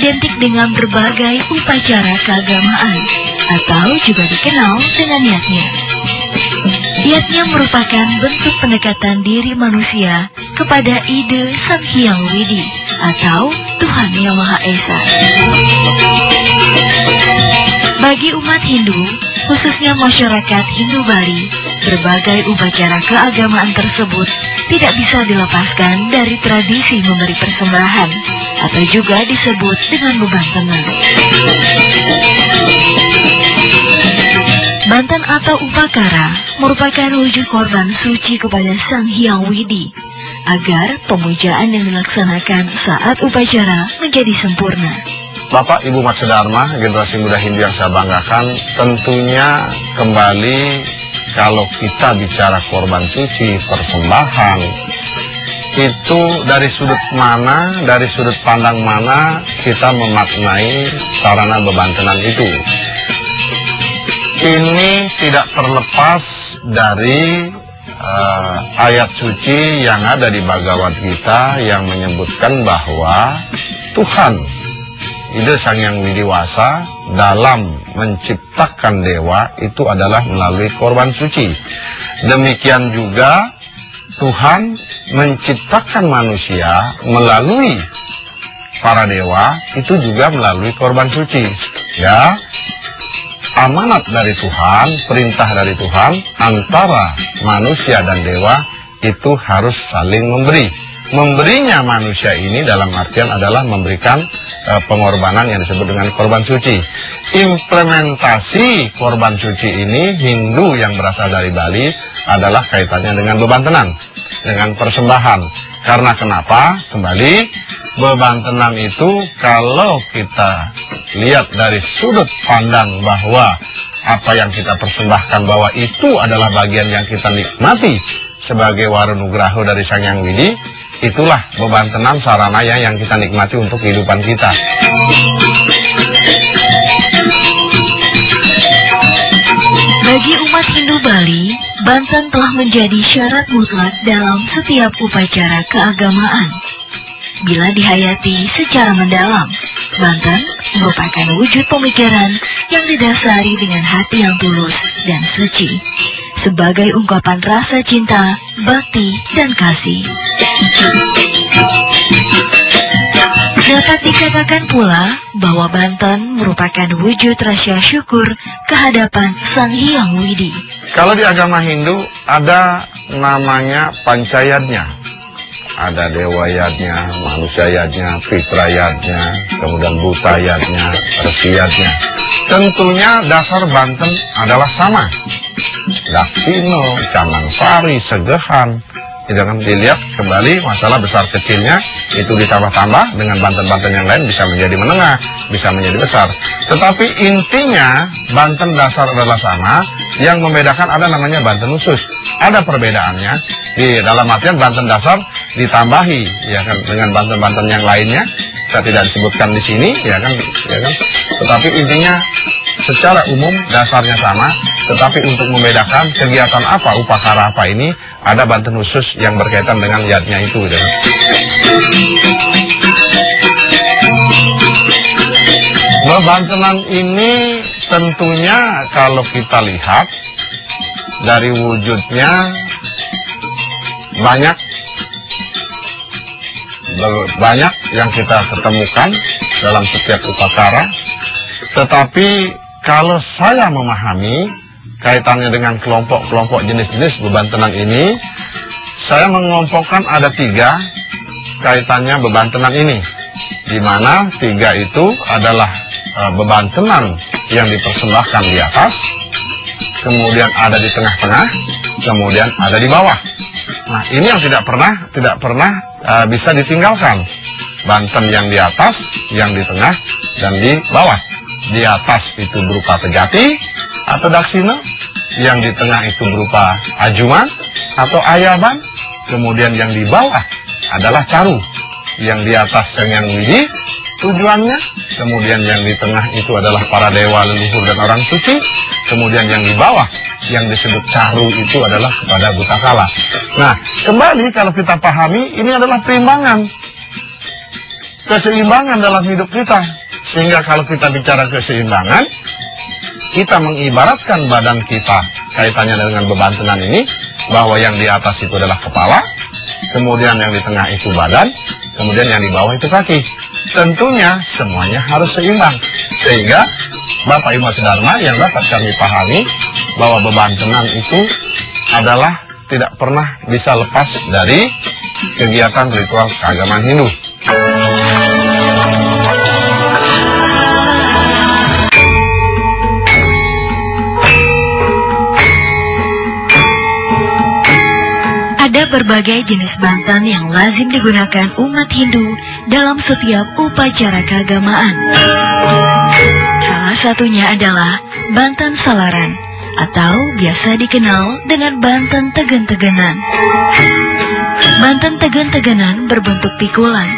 identik dengan berbagai upacara keagamaan atau juga dikenal dengan yatnya. Yatnya merupakan bentuk pendekatan diri manusia kepada ide Sang Hyang Widi atau Tuhan Yang Maha Esa. Bagi umat Hindu, khususnya masyarakat Hindu Bali, berbagai upacara keagamaan tersebut tidak bisa dilepaskan dari tradisi memberi persembahan atau juga disebut dengan bebantenan. Banten atau upakara merupakan wujud korban suci kepada Sang Hyang Widi agar pemujaan yang dilaksanakan saat upacara menjadi sempurna. Bapak Ibu Matsya Dharma, generasi muda Hindu yang saya banggakan, tentunya kembali kalau kita bicara korban suci, persembahan, itu dari sudut mana, dari sudut pandang mana kita memaknai sarana bebantenan itu. Ini tidak terlepas dari ayat suci yang ada di Bhagavad Gita yang menyebutkan bahwa Tuhan, ide Sang Hyang Widiwasa, dalam menciptakan dewa itu adalah melalui korban suci. Demikian juga Tuhan menciptakan manusia melalui para dewa itu juga melalui korban suci. Ya, amanat dari Tuhan, perintah dari Tuhan antara manusia dan dewa itu harus saling memberi. Memberinya manusia ini dalam artian adalah memberikan pengorbanan yang disebut dengan korban suci. Implementasi korban suci ini Hindu yang berasal dari Bali adalah kaitannya dengan bebantenan, dengan persembahan. Karena kenapa? Kembali, bebantenan itu kalau kita lihat dari sudut pandang bahwa apa yang kita persembahkan bahwa itu adalah bagian yang kita nikmati sebagai warunugraho dari Sang Hyang Widi, itulah bebantenan sarana yang kita nikmati untuk kehidupan kita. Bagi umat Hindu Bali, banten telah menjadi syarat mutlak dalam setiap upacara keagamaan. Bila dihayati secara mendalam, banten merupakan wujud pemikiran yang didasari dengan hati yang tulus dan suci, sebagai ungkapan rasa cinta, bakti, dan kasih. Dapat dikatakan pula bahwa banten merupakan wujud rasa syukur kehadapan Sang Hyang Widi. Kalau di agama Hindu ada namanya pancayatnya. Ada dewa yatnya, manusia yatnya, fitra yatnya, kemudian buta yatnya, resi yatnya. Tentunya dasar banten adalah sama. Daksino, Camansari, Segehan. Jangan dilihat kembali masalah besar kecilnya itu ditambah-tambah dengan banten-banten yang lain bisa menjadi menengah, bisa menjadi besar. Tetapi intinya banten dasar adalah sama, yang membedakan ada namanya banten khusus. Ada perbedaannya di dalam artian banten dasar ditambahi ya kan dengan banten-banten yang lainnya. Saya tidak disebutkan di sini ya kan. Tetapi intinya secara umum dasarnya sama, tetapi untuk membedakan kegiatan apa, upakara apa ini, ada banten khusus yang berkaitan dengan yatnya itu. Bebantenan ini tentunya kalau kita lihat dari wujudnya banyak yang kita ketemukan dalam setiap upakara. Tetapi kalau saya memahami kaitannya dengan kelompok-kelompok jenis-jenis bebantenan ini, saya mengelompokkan ada 3 kaitannya bebantenan ini, di mana 3 itu adalah bebantenan yang dipersembahkan di atas, kemudian ada di tengah-tengah, kemudian ada di bawah. Nah, ini yang tidak pernah bisa ditinggalkan. Banten yang di atas, yang di tengah, dan di bawah. Di atas itu berupa pejati atau daksina, yang di tengah itu berupa ajuman atau ayaban, kemudian yang di bawah adalah caru. Yang di atas Sang Hyang Widi tujuannya, kemudian yang di tengah itu adalah para dewa leluhur dan orang suci, kemudian yang di bawah yang disebut caru itu adalah kepada buta kala. Nah, kembali kalau kita pahami ini adalah perimbangan. keseimbangan dalam hidup kita. Sehingga kalau kita bicara keseimbangan, kita mengibaratkan badan kita kaitannya dengan bebantenan ini, bahwa yang di atas itu adalah kepala, kemudian yang di tengah itu badan, kemudian yang di bawah itu kaki. Tentunya semuanya harus seimbang. Sehingga Bapak Ibu Sedharma, yang dapat kami pahami bahwa bebantenan itu adalah tidak pernah bisa lepas dari kegiatan ritual keagamaan Hindu. Ada berbagai jenis bantan yang lazim digunakan umat Hindu dalam setiap upacara keagamaan. Salah satunya adalah bantan salaran, atau biasa dikenal dengan bantan tegen-tegenan. Bantan tegen-tegenan berbentuk pikulan.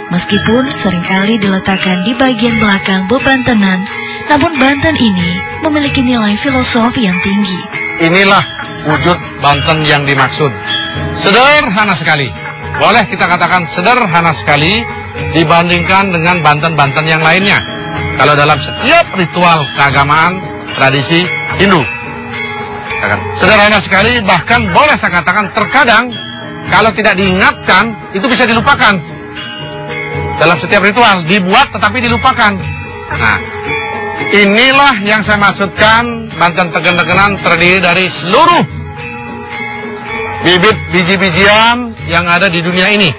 Meskipun seringkali diletakkan di bagian belakang bebantenan, namun bantan ini memiliki nilai filosofi yang tinggi. Inilah wujud banten yang dimaksud. Sederhana sekali. Boleh kita katakan sederhana sekali dibandingkan dengan banten-banten yang lainnya. Kalau dalam setiap ritual keagamaan tradisi Hindu, sederhana sekali, bahkan boleh saya katakan terkadang kalau tidak diingatkan itu bisa dilupakan. Dalam setiap ritual dibuat tetapi dilupakan. Nah, inilah yang saya maksudkan, banten tegen-tegenan terdiri dari seluruh bibit biji-bijian yang ada di dunia ini.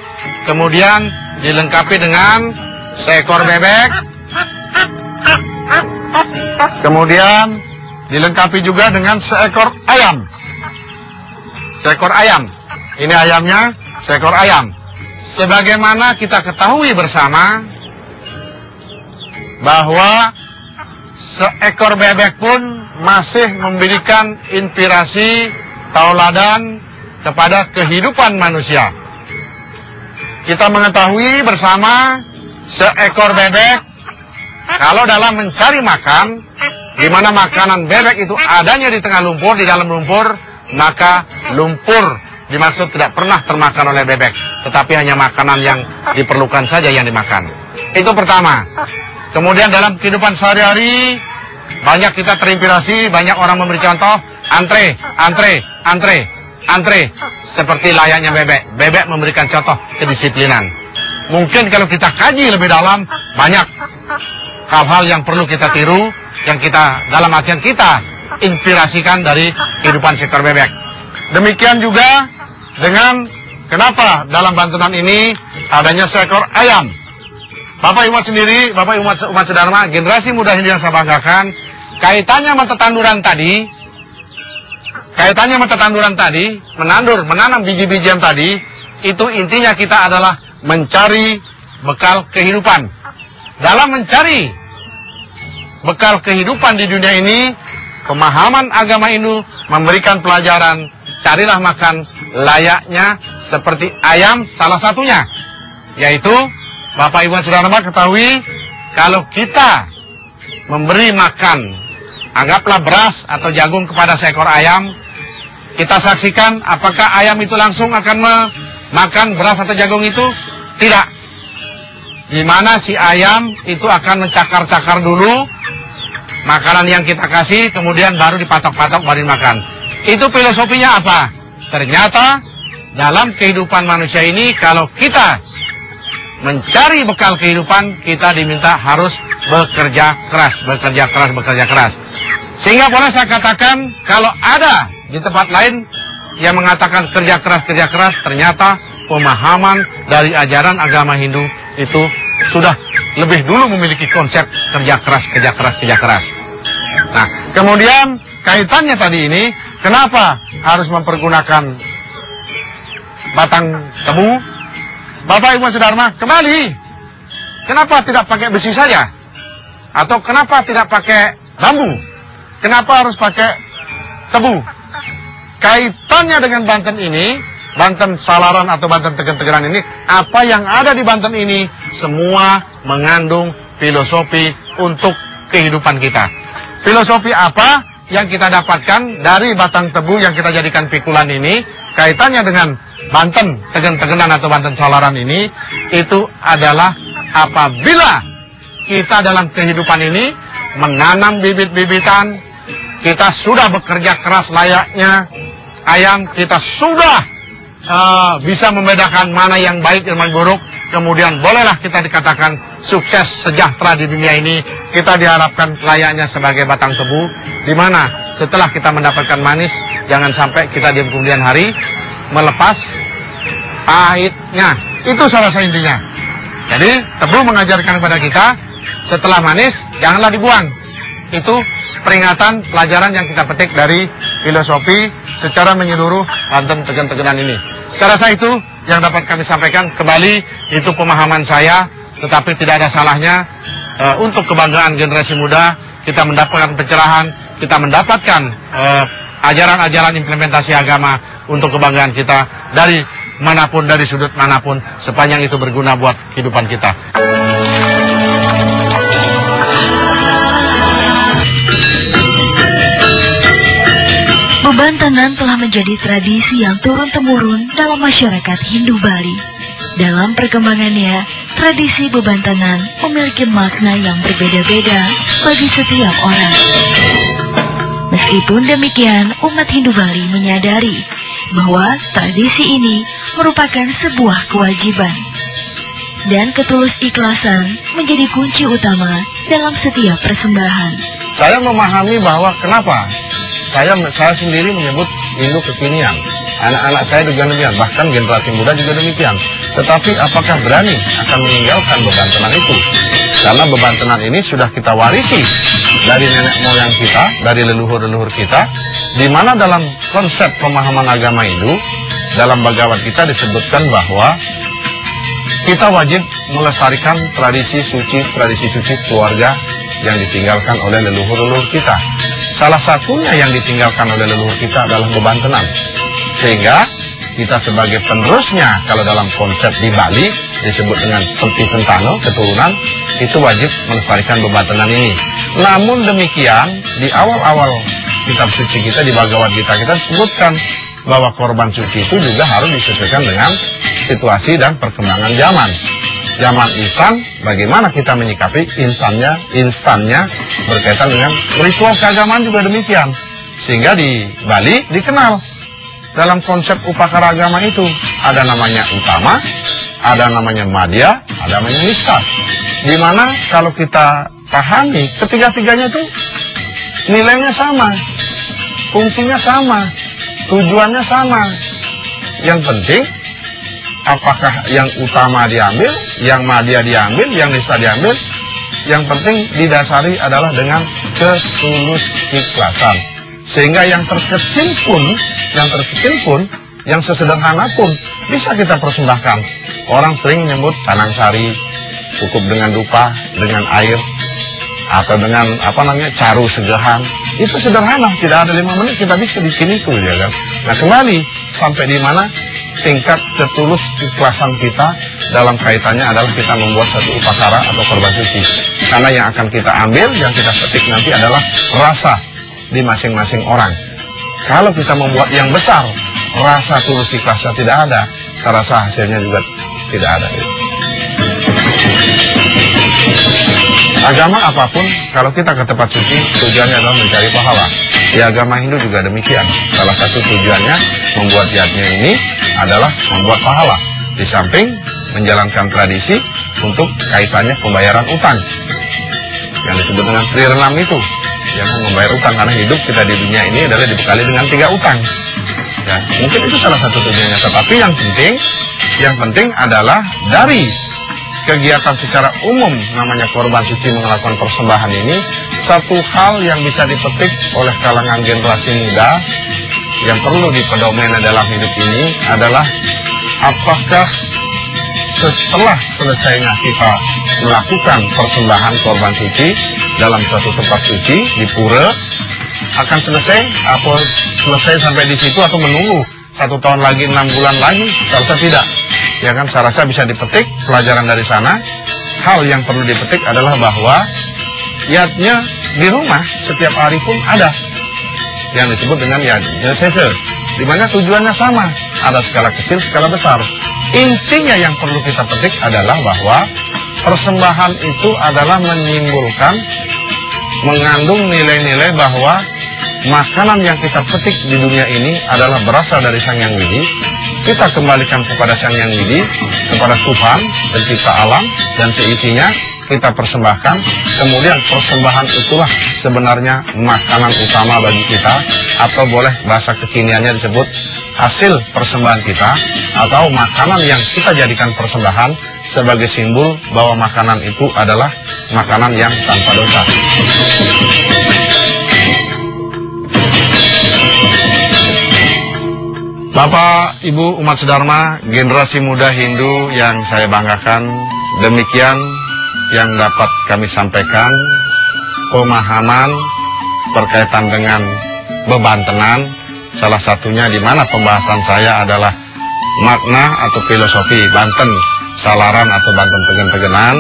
Kemudian dilengkapi dengan seekor bebek. Kemudian dilengkapi juga dengan seekor ayam. Seekor ayam. Ini ayamnya, seekor ayam. Sebagaimana kita ketahui bersama bahwa seekor bebek pun masih memberikan inspirasi tauladan kepada kehidupan manusia. Kita mengetahui bersama seekor bebek kalau dalam mencari makan, di mana makanan bebek itu adanya di tengah lumpur, di dalam lumpur, maka lumpur dimaksud tidak pernah termakan oleh bebek, tetapi hanya makanan yang diperlukan saja yang dimakan. Itu pertama. Kemudian dalam kehidupan sehari-hari banyak kita terinspirasi, banyak orang memberi contoh, antre, antre, antre, antre, seperti layaknya bebek. Bebek memberikan contoh kedisiplinan. Mungkin kalau kita kaji lebih dalam, banyak hal-hal yang perlu kita tiru, yang kita dalam artian kita inspirasikan dari kehidupan seekor bebek. Demikian juga dengan kenapa dalam bantenan ini adanya seekor ayam. Bapak Ibu sendiri, Bapak Ibu umat Sedharma, generasi muda Hindu yang saya banggakan, kaitannya sama tetanduran tadi, menanam biji-bijian tadi, itu intinya kita adalah mencari bekal kehidupan. Dalam mencari bekal kehidupan di dunia ini, pemahaman agama Hindu memberikan pelajaran, carilah makan layaknya seperti ayam, salah satunya, yaitu Bapak Ibu Sedharma ketahui, kalau kita memberi makan, anggaplah beras atau jagung kepada seekor ayam, kita saksikan apakah ayam itu langsung akan memakan beras atau jagung itu? Tidak. Di mana si ayam itu akan mencakar-cakar dulu makanan yang kita kasih, kemudian baru dipatok-patok baru dimakan. Itu filosofinya apa? Ternyata dalam kehidupan manusia ini, kalau kita mencari bekal kehidupan, kita diminta harus bekerja keras. Sehingga boleh saya katakan, kalau ada di tempat lain yang mengatakan kerja keras, ternyata pemahaman dari ajaran agama Hindu itu sudah lebih dulu memiliki konsep kerja keras. Nah, kemudian kaitannya tadi ini, kenapa harus mempergunakan batang tebu? Bapak Ibu Sedharma, kembali, kenapa tidak pakai besi saja? Atau kenapa tidak pakai bambu? Kenapa harus pakai tebu? Kaitannya dengan banten ini, banten salaran atau banten tegen-tegenan ini, apa yang ada di banten ini semua mengandung filosofi untuk kehidupan kita. Filosofi apa yang kita dapatkan dari batang tebu yang kita jadikan pikulan ini, kaitannya dengan banten tegen-tegenan atau banten salaran ini, itu adalah apabila kita dalam kehidupan ini menanam bibit-bibitan, kita sudah bekerja keras layaknya ayam, kita sudah bisa membedakan mana yang baik dan mana buruk, kemudian bolehlah kita dikatakan sukses sejahtera di dunia ini. Kita diharapkan layaknya sebagai batang tebu, di mana setelah kita mendapatkan manis, jangan sampai kita di kemudian hari melepas pahitnya. Itu salah satu intinya. Jadi tebu mengajarkan kepada kita, setelah manis janganlah dibuang. Itu peringatan pelajaran yang kita petik dari filosofi secara menyeluruh Banten Tegen-Tegenan ini. Saya rasa itu yang dapat kami sampaikan. Kembali, itu pemahaman saya, tetapi tidak ada salahnya untuk kebanggaan generasi muda kita mendapatkan pencerahan, kita mendapatkan ajaran-ajaran implementasi agama untuk kebanggaan kita dari manapun, dari sudut manapun, sepanjang itu berguna buat kehidupan kita. Bebantenan telah menjadi tradisi yang turun-temurun dalam masyarakat Hindu Bali. Dalam perkembangannya, tradisi bebantenan memiliki makna yang berbeda-beda bagi setiap orang. Meskipun demikian, umat Hindu Bali menyadari bahwa tradisi ini merupakan sebuah kewajiban. Dan ketulus ikhlasan menjadi kunci utama dalam setiap persembahan. Saya memahami bahwa kenapa saya sendiri menyebut Hindu kekinian. Anak-anak saya juga demikian, bahkan generasi muda juga demikian. Tetapi apakah berani akan meninggalkan bebantenan itu? Karena bebantenan ini sudah kita warisi dari nenek moyang kita, dari leluhur-leluhur kita, di mana dalam konsep pemahaman agama Hindu, dalam Bhagavad Gita disebutkan bahwa kita wajib melestarikan tradisi suci keluarga yang ditinggalkan oleh leluhur-leluhur kita. Salah satunya yang ditinggalkan oleh leluhur kita adalah bebantenan. Sehingga kita sebagai penerusnya, kalau dalam konsep di Bali disebut dengan Penti Sentano, keturunan, itu wajib melestarikan bebantenan ini. Namun demikian, di awal-awal kitab suci kita, di Bhagavad Gita kita sebutkan bahwa korban suci itu juga harus disesuaikan dengan situasi dan perkembangan zaman. Zaman instan, bagaimana kita menyikapi instannya berkaitan dengan ritual keagamaan juga demikian. Sehingga di Bali dikenal dalam konsep upakara agama itu ada namanya utama, ada namanya madya, ada namanya nista. Di mana kalau kita pahami, ketiga-tiganya itu nilainya sama, fungsinya sama, tujuannya sama. Yang penting apakah yang utama diambil, yang madya diambil, yang nista diambil, yang penting didasari adalah dengan ketulus ikhlasan. Sehingga yang terkecil pun, yang sesederhana pun bisa kita persembahkan. Orang sering menyebut tanang sari, cukup dengan dupa, dengan air, atau dengan caru segahan. Itu sederhana, tidak ada 5 menit kita bisa bikin itu, ya kan? Nah, kembali sampai di mana tingkat ketulus ikhlasan kita dalam kaitannya adalah kita membuat satu upakara atau korban suci. Karena yang akan kita ambil, yang kita petik nanti adalah rasa di masing-masing orang. Kalau kita membuat yang besar, rasa tulus ikhlasnya tidak ada, saya rasa hasilnya juga tidak ada. Agama apapun, kalau kita ke tempat suci, tujuannya adalah mencari pahala. Di agama Hindu juga demikian. Salah satu tujuannya membuat yajna ini adalah membuat pahala. Di samping menjalankan tradisi untuk kaitannya pembayaran utang, yang disebut dengan Trirenam itu, yang membayar utang. Karena hidup kita di dunia ini adalah dibekali dengan 3 utang. Ya, mungkin itu salah satu tujuannya. Tetapi yang penting adalah dari kegiatan secara umum namanya korban suci melakukan persembahan ini, satu hal yang bisa dipetik oleh kalangan generasi muda yang perlu dipedomeni dalam hidup ini adalah apakah setelah selesainya kita melakukan persembahan korban suci dalam suatu tempat suci di pura, akan selesai atau selesai sampai di situ atau menunggu 1 tahun lagi, 6 bulan lagi? Saya rasa tidak. Ya kan, saya rasa bisa dipetik pelajaran dari sana. Hal yang perlu dipetik adalah bahwa yadnya di rumah setiap hari pun ada yang disebut dengan yadnya sese, di mana tujuannya sama, ada skala kecil, skala besar. Intinya yang perlu kita petik adalah bahwa persembahan itu adalah menyimpulkan, mengandung nilai-nilai bahwa makanan yang kita petik di dunia ini adalah berasal dari Sang Yang Widi. Kita kembalikan kepada Sang Yang Widi, kepada Tuhan, pencipta alam dan seisinya, kita persembahkan. Kemudian persembahan itulah sebenarnya makanan utama bagi kita, atau boleh bahasa kekiniannya disebut hasil persembahan kita, atau makanan yang kita jadikan persembahan sebagai simbol bahwa makanan itu adalah makanan yang tanpa dosa. Bapak, Ibu, umat sedharma, generasi muda Hindu yang saya banggakan, demikian yang dapat kami sampaikan, pemahaman berkaitan dengan bebantenan, salah satunya di mana pembahasan saya adalah makna atau filosofi Banten Salaran atau Banten Tegen-Tegenan.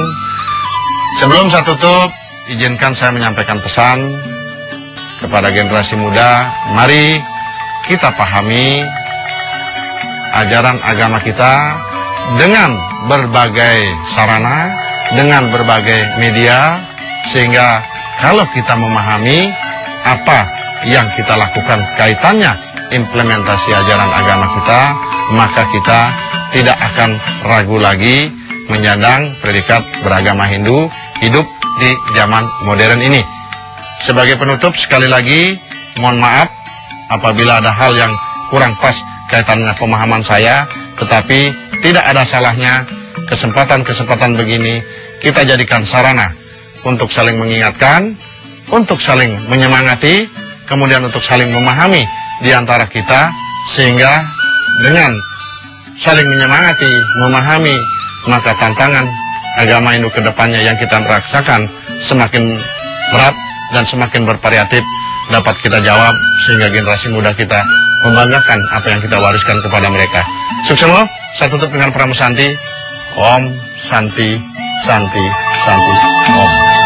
Sebelum saya tutup, izinkan saya menyampaikan pesan kepada generasi muda, mari kita pahami ajaran agama kita dengan berbagai sarana, dengan berbagai media, sehingga kalau kita memahami apa yang kita lakukan kaitannya implementasi ajaran agama kita, maka kita tidak akan ragu lagi menyandang predikat beragama Hindu hidup di zaman modern ini. Sebagai penutup, sekali lagi mohon maaf apabila ada hal yang kurang pas kaitannya pemahaman saya, tetapi tidak ada salahnya kesempatan-kesempatan begini kita jadikan sarana untuk saling mengingatkan, untuk saling menyemangati, kemudian untuk saling memahami di antara kita, sehingga dengan saling menyemangati, memahami, maka tantangan agama Hindu ke depannya yang kita rasakan semakin berat dan semakin bervariatif dapat kita jawab, sehingga generasi muda kita membanggakan apa yang kita wariskan kepada mereka. Sukses lo, saya tutup dengan Pramusanti. Om Santi Santi Santi Om.